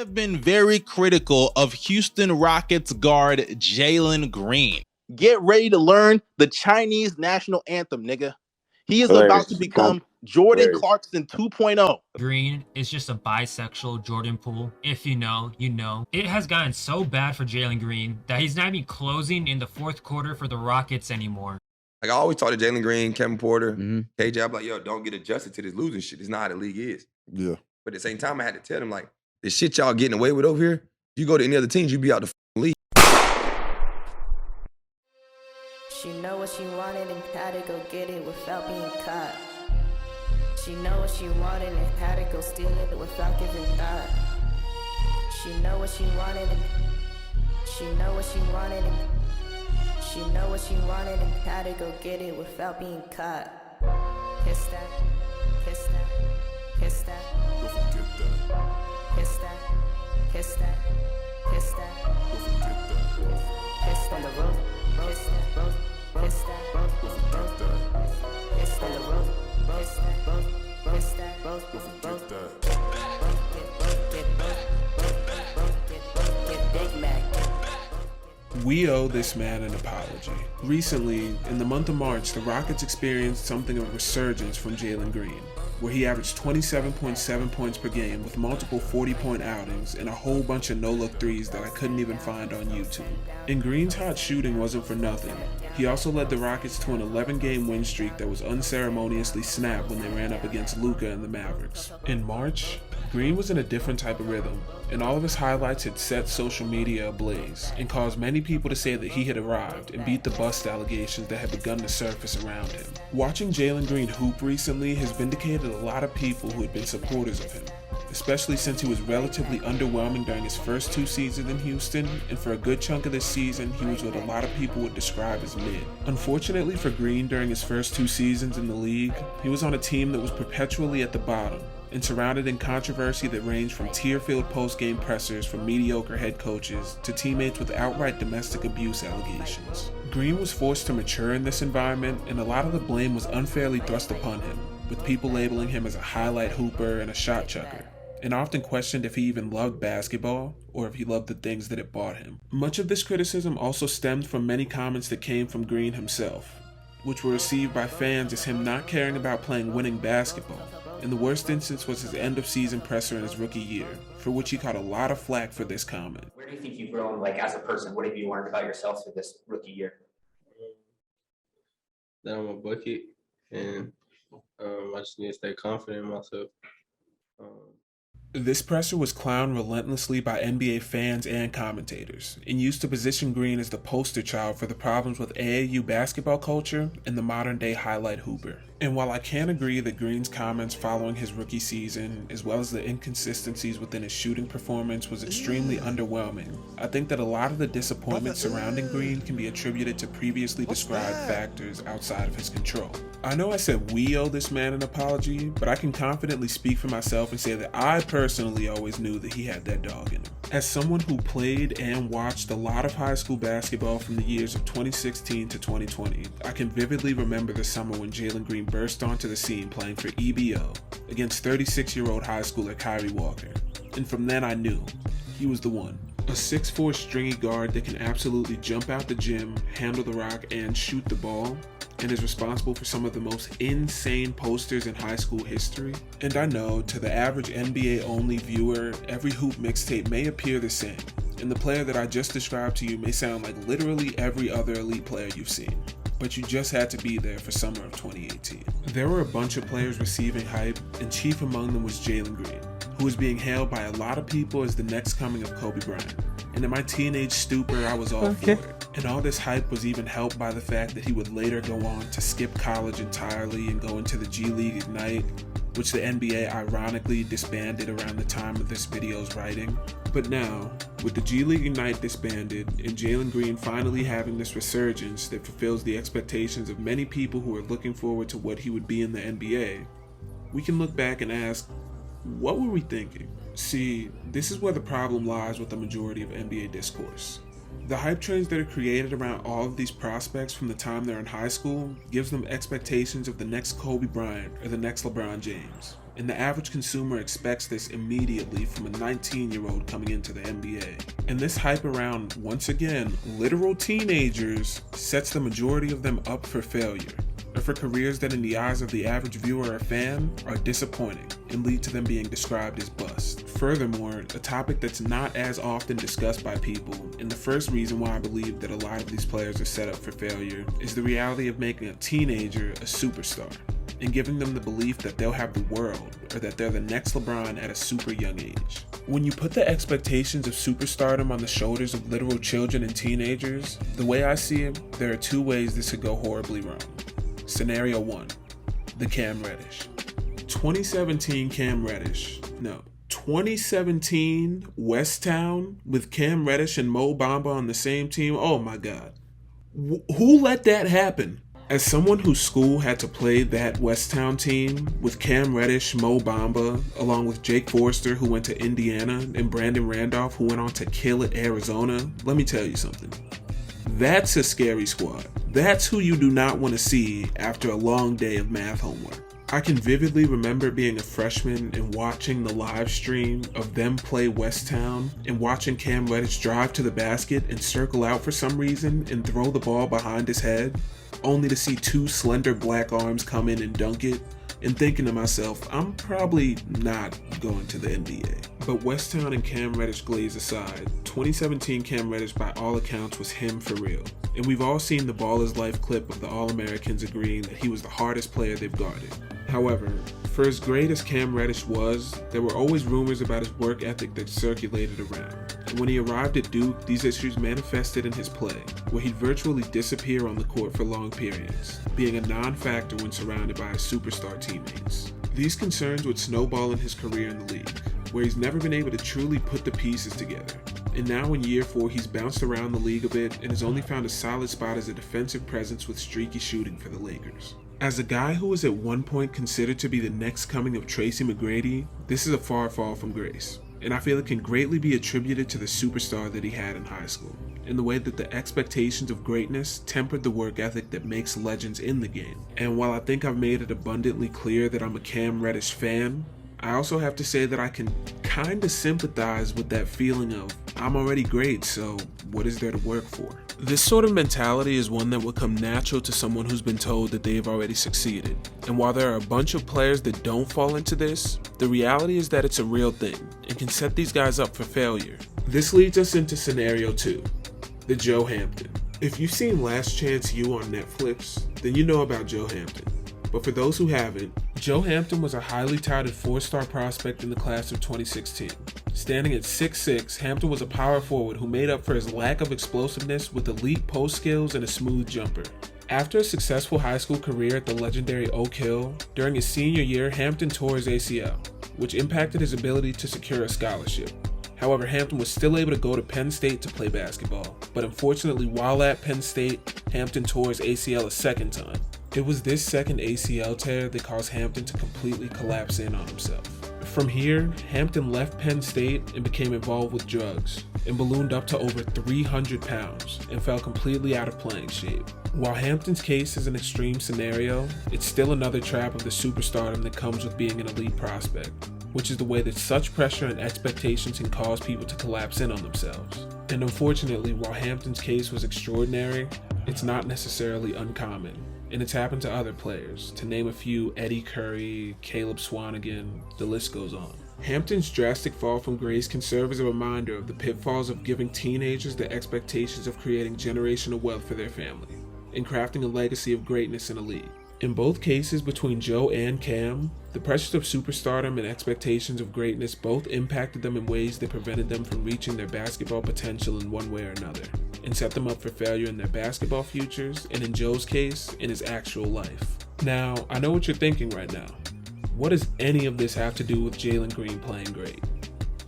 have been very critical of Houston Rockets guard Jalen Green. Get ready to learn the Chinese national anthem, nigga. He is about to become Jordan Clarkson 2.0. Green is just a bisexual Jordan Poole. If you know, you know. It has gotten so bad for Jalen Green that he's not even closing in the fourth quarter for the Rockets anymore. Like, I always talk to Jalen Green, Kevin Porter, KJ. I'm like, yo, don't get adjusted to this losing shit. It's not how the league is. Yeah. But at the same time, I had to tell them, like, the shit y'all getting away with over here, you go to any other teams, you be out the league. She know what she wanted and had to go get it without being caught. She know what she wanted and had to go steal it without giving thought. She know what she wanted and she know what she wanted and she know what she wanted and had to go get it without being caught. Kiss that, kiss that, kiss that. Don't forget that. Kiss that, kiss that, kiss that. Don't forget that. Kiss on the rose, kiss that, rose, kiss that, rose, Don't forget that. kiss on the rose, kiss that, rose, kiss that, rose, Don't forget that. get Big Mac. We owe this man an apology. Recently, in the month of March, the Rockets experienced something of a resurgence from Jalen Green, where he averaged 27.7 points per game with multiple 40-point outings and a whole bunch of no-look threes that I couldn't even find on YouTube. And Green's hot shooting wasn't for nothing. He also led the Rockets to an 11-game win streak that was unceremoniously snapped when they ran up against Luka and the Mavericks. In March, Green was in a different type of rhythm, and all of his highlights had set social media ablaze and caused many people to say that he had arrived and beat the bust allegations that had begun to surface around him. Watching Jalen Green hoop recently has vindicated a lot of people who had been supporters of him, especially since he was relatively underwhelming during his first 2 seasons in Houston, and for a good chunk of this season, he was what a lot of people would describe as mid. Unfortunately for Green, during his first 2 seasons in the league, he was on a team that was perpetually at the bottom, and surrounded in controversy that ranged from tear-filled post-game pressers from mediocre head coaches to teammates with outright domestic abuse allegations. Green was forced to mature in this environment, and a lot of the blame was unfairly thrust upon him, with people labeling him as a highlight hooper and a shot chucker, and often questioned if he even loved basketball or if he loved the things that it bought him. Much of this criticism also stemmed from many comments that came from Green himself, which were received by fans as him not caring about playing winning basketball. And the worst instance was his end-of-season presser in his rookie year, for which he caught a lot of flack for this comment. Where do you think you've grown, like, as a person? What have you learned about yourself through this rookie year? That I'm a bucket, and I just need to stay confident in myself. This presser was clowned relentlessly by NBA fans and commentators, and used to position Green as the poster child for the problems with AAU basketball culture and the modern-day highlight hooper. And while I can agree that Green's comments following his rookie season, as well as the inconsistencies within his shooting performance, was extremely underwhelming, I think that a lot of the disappointment surrounding Green can be attributed to previously described factors outside of his control. I know I said we owe this man an apology, but I can confidently speak for myself and say that I personally always knew that he had that dog in him. As someone who played and watched a lot of high school basketball from the years of 2016 to 2020, I can vividly remember the summer when Jalen Green burst onto the scene playing for EBO against 36-year-old high schooler Kyrie Walker. And from then I knew he was the one. A 6'4" stringy guard that can absolutely jump out the gym, handle the rock, and shoot the ball, and is responsible for some of the most insane posters in high school history. And I know, to the average NBA-only viewer, every hoop mixtape may appear the same, and the player that I just described to you may sound like literally every other elite player you've seen. But you just had to be there for summer of 2018. There were a bunch of players receiving hype, and chief among them was Jalen Green, who was being hailed by a lot of people as the next coming of Kobe Bryant. And in my teenage stupor, I was all for it. And all this hype was even helped by the fact that he would later go on to skip college entirely and go into the G League Ignite, which the NBA ironically disbanded around the time of this video's writing. But now, with the G League Ignite disbanded and Jalen Green finally having this resurgence that fulfills the expectations of many people who are looking forward to what he would be in the NBA, we can look back and ask, what were we thinking? See, this is where the problem lies with the majority of NBA discourse. The hype trains that are created around all of these prospects from the time they're in high school gives them expectations of the next Kobe Bryant or the next LeBron James. and the average consumer expects this immediately from a 19-year-old coming into the NBA. And this hype around, once again, literal teenagers sets the majority of them up for failure, or for careers that in the eyes of the average viewer or fan are disappointing and lead to them being described as bust. Furthermore, a topic that's not as often discussed by people, and the first reason why I believe that a lot of these players are set up for failure, is the reality of making a teenager a superstar and giving them the belief that they'll have the world, or that they're the next LeBron at a super young age. When you put the expectations of superstardom on the shoulders of literal children and teenagers, the way I see it, there are two ways this could go horribly wrong. Scenario 1, the Cam Reddish. 2017 West Town with Cam Reddish and Mo Bamba on the same team. Oh my God. Who let that happen? As someone whose school had to play that West Town team with Cam Reddish, Mo Bamba, along with Jake Forrester, who went to Indiana, and Brandon Randolph, who went on to kill at Arizona, let me tell you something. That's a scary squad. That's who you do not want to see after a long day of math homework. I can vividly remember being a freshman and watching the live stream of them play West Town and watching Cam Reddish drive to the basket and circle out for some reason and throw the ball behind his head, only to see two slender black arms come in and dunk it, and thinking to myself, I'm probably not going to the NBA. But West Town and Cam Reddish glaze aside, 2017 Cam Reddish by all accounts was him for real. And we've all seen the Ball is Life clip of the All-Americans agreeing that he was the hardest player they've guarded. However, for as great as Cam Reddish was, there were always rumors about his work ethic that circulated around. And when he arrived at Duke, these issues manifested in his play, where he'd virtually disappear on the court for long periods, being a non-factor when surrounded by his superstar teammates. These concerns would snowball in his career in the league, where he's never been able to truly put the pieces together. And now in year 4, he's bounced around the league a bit and has only found a solid spot as a defensive presence with streaky shooting for the Lakers. As a guy who was at one point considered to be the next coming of Tracy McGrady, this is a far fall from grace, and I feel it can greatly be attributed to the superstar that he had in high school, in the way that the expectations of greatness tempered the work ethic that makes legends in the game. And while I think I've made it abundantly clear that I'm a Cam Reddish fan, I also have to say that I can kinda sympathize with that feeling of, I'm already great, so what is there to work for? This sort of mentality is one that would come natural to someone who's been told that they've already succeeded. And while there are a bunch of players that don't fall into this, the reality is that it's a real thing and can set these guys up for failure. This leads us into scenario 2, the Joe Hampton. If you've seen Last Chance U on Netflix, then you know about Joe Hampton. But for those who haven't, Joe Hampton was a highly touted 4-star prospect in the class of 2016. Standing at 6'6", Hampton was a power forward who made up for his lack of explosiveness with elite post skills and a smooth jumper. After a successful high school career at the legendary Oak Hill, during his senior year, Hampton tore his ACL, which impacted his ability to secure a scholarship. However, Hampton was still able to go to Penn State to play basketball, but unfortunately while at Penn State, Hampton tore his ACL a second time. It was this second ACL tear that caused Hampton to completely collapse in on himself. From here, Hampton left Penn State and became involved with drugs, and ballooned up to over 300 pounds and fell completely out of playing shape. While Hampton's case is an extreme scenario, it's still another trap of the superstardom that comes with being an elite prospect, which is the way that such pressure and expectations can cause people to collapse in on themselves. And unfortunately, while Hampton's case was extraordinary, it's not necessarily uncommon. And it's happened to other players, to name a few: Eddie Curry, Caleb Swanigan, the list goes on. Hampton's drastic fall from grace can serve as a reminder of the pitfalls of giving teenagers the expectations of creating generational wealth for their family, and crafting a legacy of greatness in a league. In both cases, between Joe and Cam, the pressures of superstardom and expectations of greatness both impacted them in ways that prevented them from reaching their basketball potential in one way or another, and set them up for failure in their basketball futures, and in Joe's case, in his actual life. Now, I know what you're thinking right now. What does any of this have to do with Jalen Green playing great?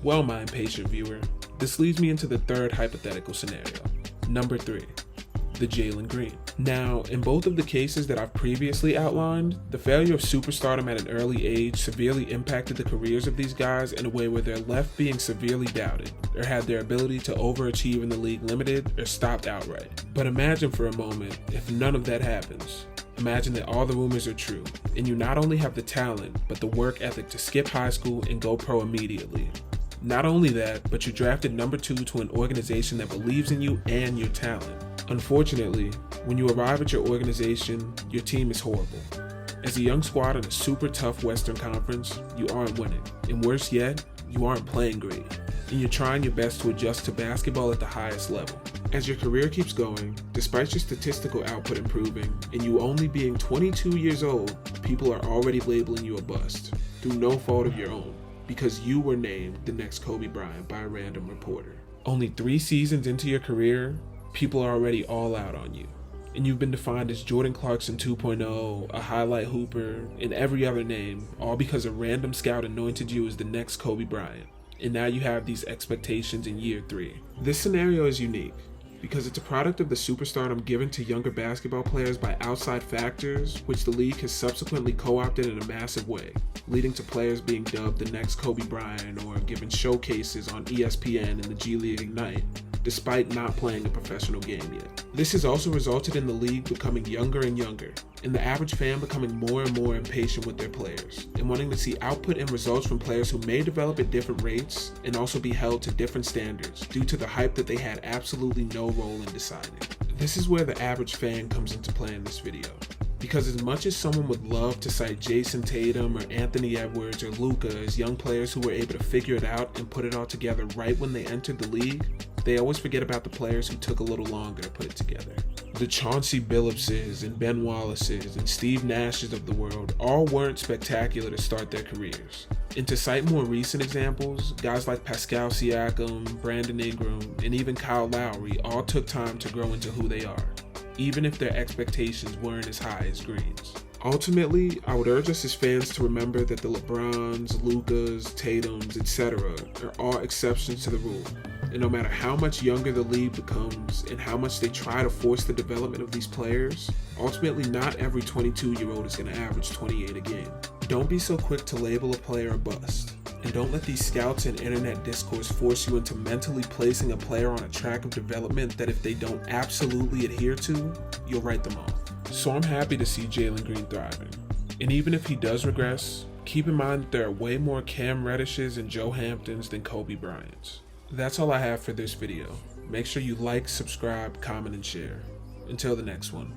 Well, my impatient viewer, this leads me into the third hypothetical scenario. Number 3, the Jalen Green. Now, in both of the cases that I've previously outlined, the failure of superstardom at an early age severely impacted the careers of these guys in a way where they're left being severely doubted, or had their ability to overachieve in the league limited or stopped outright. But imagine for a moment if none of that happens. Imagine that all the rumors are true, and you not only have the talent, but the work ethic to skip high school and go pro immediately. Not only that, but you're drafted number 2 to an organization that believes in you and your talent. Unfortunately, when you arrive at your organization, your team is horrible. As a young squad in a super tough Western Conference, you aren't winning. And worse yet, you aren't playing great. And you're trying your best to adjust to basketball at the highest level. As your career keeps going, despite your statistical output improving, and you only being 22 years old, people are already labeling you a bust, through no fault of your own, because you were named the next Kobe Bryant by a random reporter. Only 3 seasons into your career, people are already all out on you. And you've been defined as Jordan Clarkson 2.0, a highlight hooper, and every other name, all because a random scout anointed you as the next Kobe Bryant. And now you have these expectations in year 3. This scenario is unique because it's a product of the superstardom given to younger basketball players by outside factors, which the league has subsequently co-opted in a massive way, leading to players being dubbed the next Kobe Bryant or given showcases on ESPN and the G League Ignite, despite not playing a professional game yet. This has also resulted in the league becoming younger and younger, and the average fan becoming more and more impatient with their players, and wanting to see output and results from players who may develop at different rates and also be held to different standards due to the hype that they had absolutely no role in deciding. This is where the average fan comes into play in this video. Because as much as someone would love to cite Jason Tatum or Anthony Edwards or Luka as young players who were able to figure it out and put it all together right when they entered the league, they always forget about the players who took a little longer to put it together. The Chauncey Billupses and Ben Wallaces and Steve Nashes of the world all weren't spectacular to start their careers. And to cite more recent examples, guys like Pascal Siakam, Brandon Ingram, and even Kyle Lowry all took time to grow into who they are, even if their expectations weren't as high as Green's. Ultimately, I would urge us as fans to remember that the LeBrons, Lukas, Tatums, etc. are all exceptions to the rule. And no matter how much younger the league becomes and how much they try to force the development of these players, ultimately not every 22-year-old is going to average 28 a game. Don't be so quick to label a player a bust. And don't let these scouts and internet discourse force you into mentally placing a player on a track of development that if they don't absolutely adhere to, you'll write them off. So I'm happy to see Jalen Green thriving. And even if he does regress, keep in mind that there are way more Cam Reddishes and Joe Hamptons than Kobe Bryants. That's all I have for this video. Make sure you like, subscribe, comment, and share. Until the next one.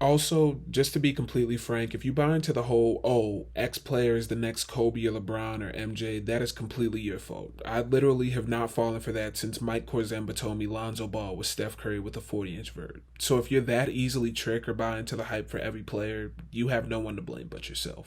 Also, just to be completely frank, if you buy into the whole, X player is the next Kobe or LeBron or MJ, that is completely your fault. I literally have not fallen for that since Mike Korzemba told me Lonzo Ball was Steph Curry with a 40-inch vert. So if you're that easily tricked or buy into the hype for every player, you have no one to blame but yourself.